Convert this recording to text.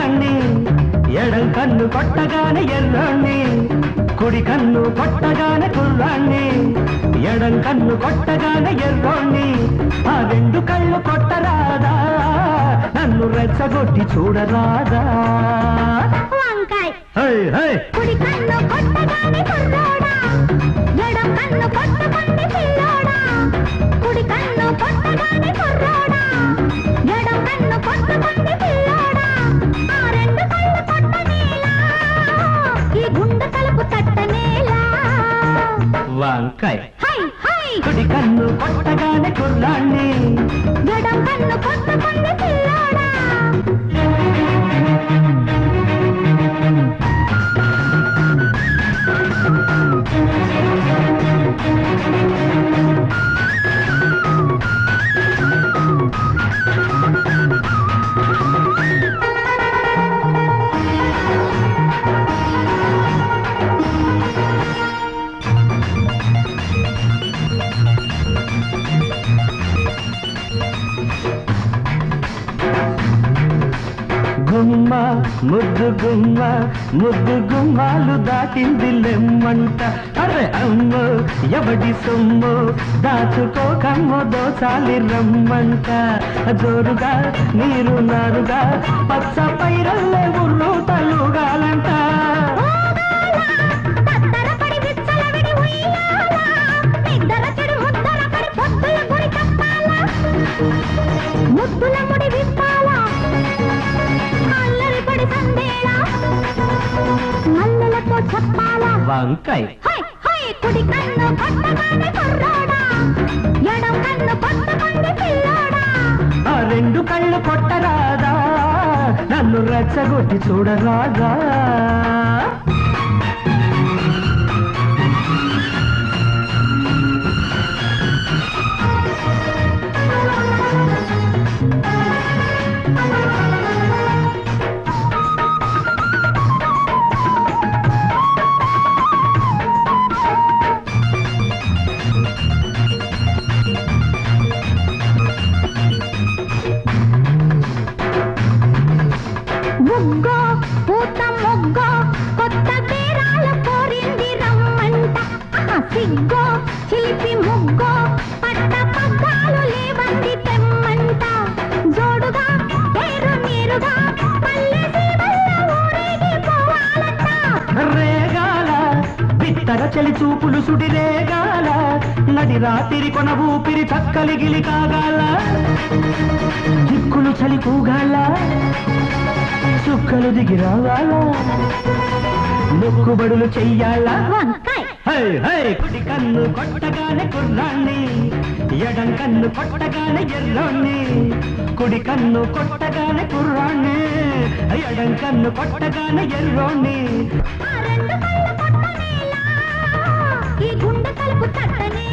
కుర్రాణ్ణి ఎడం కన్ను కొట్టగానే ఎర్రాణ్ణి కుడి కన్ను కొట్టగానే కుర్రాణ్ణి ఎడం కన్ను కొట్టగానే ఎర్రోణ్ణి ఆ రెండు కళ్ళు కొట్టరాదా నన్ను రెచ్చగొట్టి చూడరాదా వంకాయ్ కుడి కన్ను కొట్టగానే కుర్రోడా ఎడం కన్ను కొట్టగానే పిల్లోడా కుడి కన్ను కొట్టగానే కుర్రోడా ఎడం కన్ను కొట్టగానే పిల్లోడా ఆ రెండు కళ్ళు కొట్టనేలా ఈ గుండె తలుపు తట్టనేలా వంకాయ్ కుడి కన్ను కొట్టగానే కుర్రాణ్ణి ఎడం కన్ను కొట్టగానే పిల్లోడా గుమ్మ ముద్దు గుమ్మ ముద్దు గుమ్మాలు దాటింది లెమ్మంట అరే అమ్మ ఎవడి సొమ్ము దాచుకోకమ్మ దోచాలి రమ్మంట జోరుగా నీరు నారుగా పచ్చ పైరల్లే ఉర్రు తలుగాలంట ముద్దుల ముడి విప్పాలా అల్లరి పడి సందేలా మల్లెలతో చెప్పాలా వంకాయ్ కుడి కన్ను కొట్టగానే కుర్రోడా ఎడం కన్ను కొట్టగానే పిల్లోడా ఆ రెండు కళ్ళు కొట్టరాదా నన్ను రెచ్చగొట్టి చూడరాదా ముగ్గో పూత ముగ్గో కొత్త పేరాల కోరింది రమ్మంట సిగ్గో చిలిపి ముగ్గో పట్ట పగ్గాలు లేవంది తెమ్మంట జోడుగా పేరు నీరుగా పల్లె సీమల్ల ఊరేగి పోవాలంట రేగాల బిత్తర చలి చూపులు సుడి రేగాల నడి రాత్రి కొన ఊపిరి చక్కలి గిలి కాగాల దిక్కులు చలి కూగాల చుక్కలు దిగి రావాలా మొక్కుబడులు చెయ్యాలా కుడి కన్ను కొట్టగానే కుర్రాణ్ణి ఎడం కన్ను కొట్టగానే ఎర్రోణ్ణి కుడి కన్ను కొట్టగానే కుర్రాణ్ణి ఎడం కన్ను కొట్టగానే ఎర్రోణ్ణి ఈ గుండె తలుపు తట్టనే